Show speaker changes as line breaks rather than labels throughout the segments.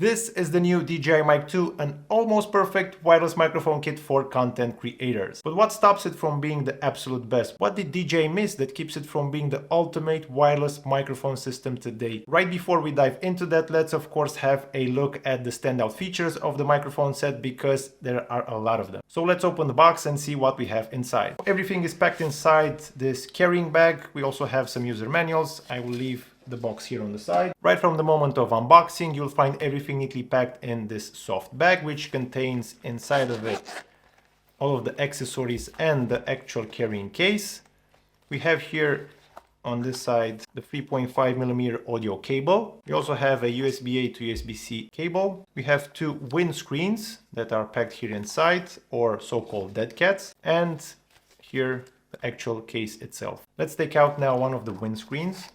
This is the new DJI Mic 2, an almost perfect wireless microphone kit for content creators. But what stops it from being the absolute best? What did DJI miss that keeps it from being the ultimate wireless microphone system today? Right before we dive into that, let's of course have a look at the standout features of the microphone set because there are a lot of them. So let's open the box and see what we have inside. Everything is packed inside this carrying bag. We also have some user manuals. I will leave the box here on the side. Right from the moment of unboxing, you'll find everything neatly packed in this soft bag, which contains inside of it all of the accessories and the actual carrying case. We have here on this side the 3.5mm audio cable. We also have a USB-A to USB-C cable. We have two windscreens that are packed here inside, or so-called dead cats, and here the actual case itself. Let's take out now one of the windscreens.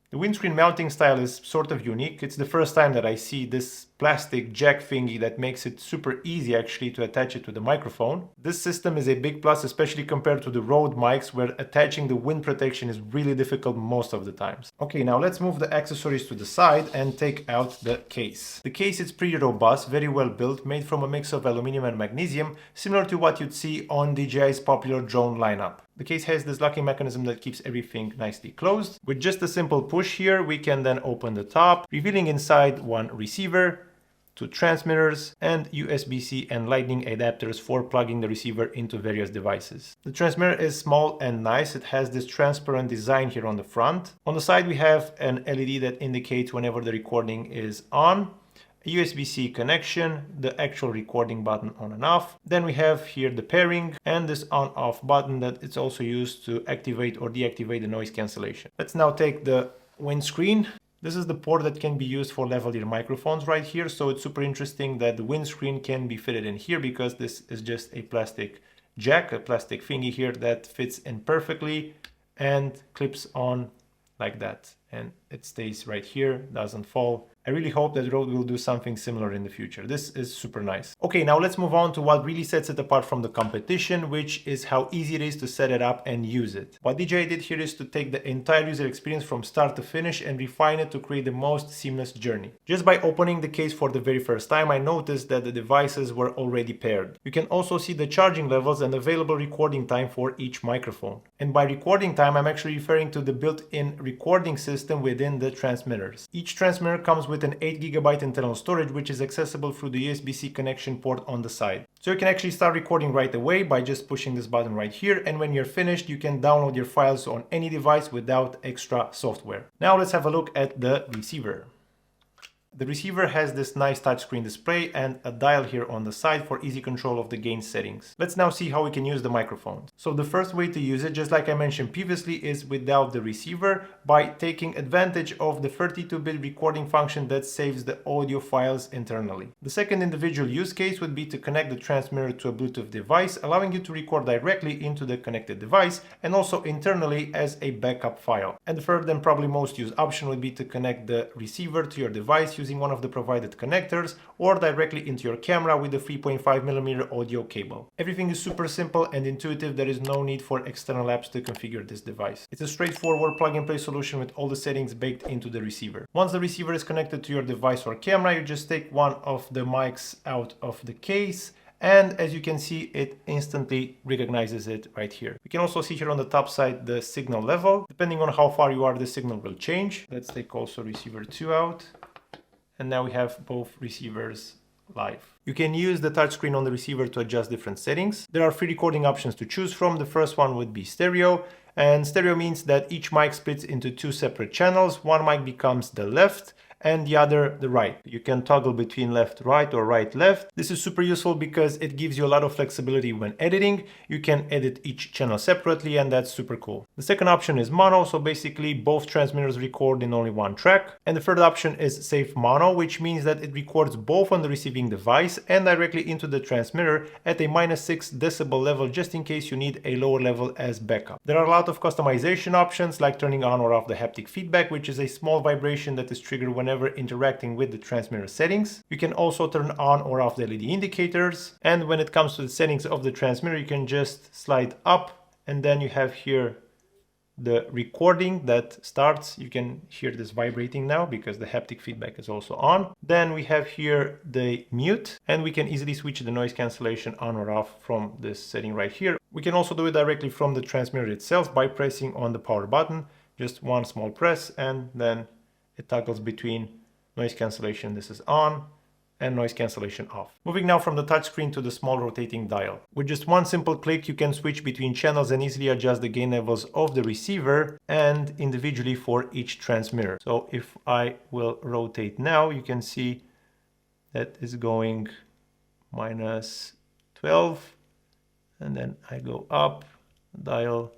The windscreen mounting style is sort of unique. It's the first time that I see this plastic jack thingy that makes it super easy actually to attach it to the microphone. This system is a big plus, especially compared to the Rode mics where attaching the wind protection is really difficult most of the times. Okay, now let's move the accessories to the side and take out the case. The case is pretty robust, very well built, made from a mix of aluminum and magnesium, similar to what you'd see on DJI's popular drone lineup. The case has this locking mechanism that keeps everything nicely closed. With just a simple push here, we can then open the top, revealing inside one receiver, two transmitters, and USB-C and lightning adapters for plugging the receiver into various devices. The transmitter is small and nice. It has this transparent design here on the front. On the side we have an LED that indicates whenever the recording is on, a USB-C connection, the actual recording button on and off. Then we have here the pairing and this on-off button that it's also used to activate or deactivate the noise cancellation. Let's now take the windscreen. This is the port that can be used for lavalier microphones right here. So it's super interesting that the windscreen can be fitted in here because this is just a plastic jack, a plastic thingy here that fits in perfectly and clips on like that. And it stays right here, doesn't fall. I really hope that Rode will do something similar in the future. This is super nice. Okay, now let's move on to what really sets it apart from the competition, which is how easy it is to set it up and use it. What DJI did here is to take the entire user experience from start to finish and refine it to create the most seamless journey. Just by opening the case for the very first time, I noticed that the devices were already paired. You can also see the charging levels and available recording time for each microphone. And by recording time, I'm actually referring to the built-in recording system within the transmitters. Each transmitter comes with an 8GB internal storage, which is accessible through the USB-C connection port on the side. So you can actually start recording right away by just pushing this button right here, and when you're finished you can download your files on any device without extra software. Now let's have a look at the receiver. The receiver has this nice touchscreen display and a dial here on the side for easy control of the gain settings. Let's now see how we can use the microphone. So the first way to use it, just like I mentioned previously, is without the receiver by taking advantage of the 32-bit recording function that saves the audio files internally. The second individual use case would be to connect the transmitter to a Bluetooth device, allowing you to record directly into the connected device and also internally as a backup file. And the third and probably most used option would be to connect the receiver to your device using one of the provided connectors or directly into your camera with the 3.5mm audio cable. Everything is super simple and intuitive. There is no need for external apps to configure this device. It's a straightforward plug-and-play solution with all the settings baked into the receiver. Once the receiver is connected to your device or camera, you just take one of the mics out of the case, and as you can see, it instantly recognizes it right here. We can also see here on the top side the signal level. Depending on how far you are, the signal will change. Let's take also receiver 2 out. And now we have both receivers live. You can use the touchscreen on the receiver to adjust different settings. There are 3 recording options to choose from. The first one would be stereo. And stereo means that each mic splits into 2 separate channels. One mic becomes the left and the other the right. You can toggle between left right or right left. This is super useful because it gives you a lot of flexibility when editing. You can edit each channel separately and that's super cool. The second option is mono, so basically both transmitters record in only one track. And the third option is safe mono, which means that it records both on the receiving device and directly into the transmitter at a -6 decibel level just in case you need a lower level as backup. There are a lot of customization options like turning on or off the haptic feedback, which is a small vibration that is triggered whenever interacting with the transmitter settings. You can also turn on or off the LED indicators, and when it comes to the settings of the transmitter, you can just slide up and then you have here the recording that starts. You can hear this vibrating now because the haptic feedback is also on. Then we have here the mute, and we can easily switch the noise cancellation on or off from this setting right here. We can also do it directly from the transmitter itself by pressing on the power button. Just one small press, and then it toggles between noise cancellation, this is on, and noise cancellation off. Moving now from the touchscreen to the small rotating dial. With just one simple click, you can switch between channels and easily adjust the gain levels of the receiver and individually for each transmitter. So if I will rotate now, you can see that is going -12, and then I go up, dial,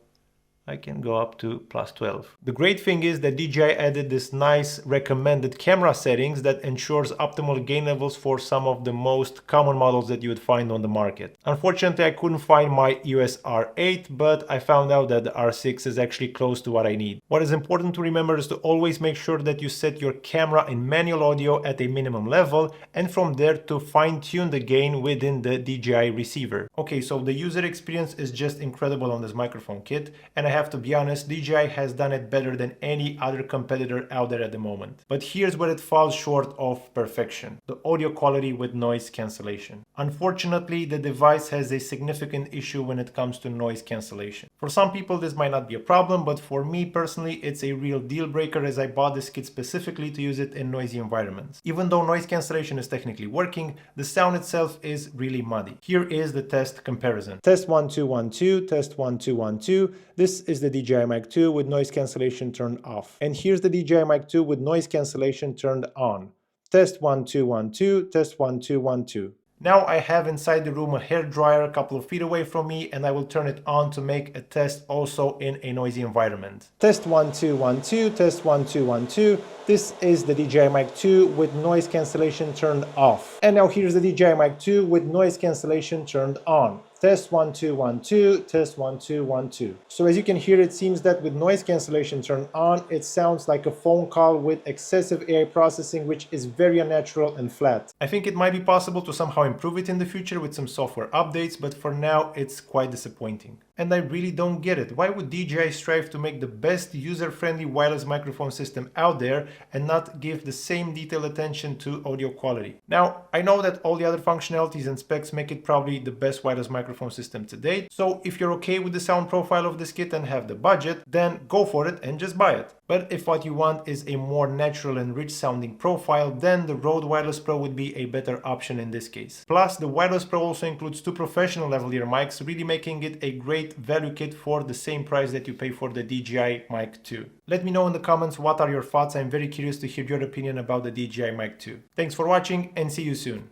I can go up to +12. The great thing is that DJI added this nice recommended camera settings that ensures optimal gain levels for some of the most common models that you would find on the market. Unfortunately, I couldn't find my EOS R8, but I found out that the R6 is actually close to what I need. What is important to remember is to always make sure that you set your camera in manual audio at a minimum level, and from there to fine-tune the gain within the DJI receiver. Okay, so the user experience is just incredible on this microphone kit, and I have to be honest, DJI has done it better than any other competitor out there at the moment. But here's where it falls short of perfection: the audio quality with noise cancellation. Unfortunately, the device has a significant issue when it comes to noise cancellation. For some people this might not be a problem, but for me personally it's a real deal breaker, as I bought this kit specifically to use it in noisy environments. Even though noise cancellation is technically working, the sound itself is really muddy. Here is the test comparison. Test 1 2 1 2, test 1 2 1 2. This is the DJI Mic 2 with noise cancellation turned off. And here's the DJI Mic 2 with noise cancellation turned on. Test 1 2 1 2, test 1 2 1 2. Now I have inside the room a hairdryer a couple of feet away from me, and I will turn it on to make a test also in a noisy environment. Test 1 2 1 2, test 1 2 1 2. This is the DJI Mic 2 with noise cancellation turned off. And now here's the DJI Mic 2 with noise cancellation turned on. Test 1 2 1 2, test 1 2 1 2. So as you can hear, it seems that with noise cancellation turned on, it sounds like a phone call with excessive AI processing, which is very unnatural and flat. I think it might be possible to somehow improve it in the future with some software updates, but for now it's quite disappointing. And I really don't get it. Why would DJI strive to make the best user-friendly wireless microphone system out there and not give the same detailed attention to audio quality? Now, I know that all the other functionalities and specs make it probably the best wireless microphone system to date, so if you're okay with the sound profile of this kit and have the budget, then go for it and just buy it. But if what you want is a more natural and rich sounding profile, then the Rode Wireless Pro would be a better option in this case. Plus, the Wireless Pro also includes two professional level ear mics, really making it a great value kit for the same price that you pay for the DJI Mic 2. Let me know in the comments what are your thoughts. I'm very curious to hear your opinion about the DJI Mic 2. Thanks for watching and see you soon.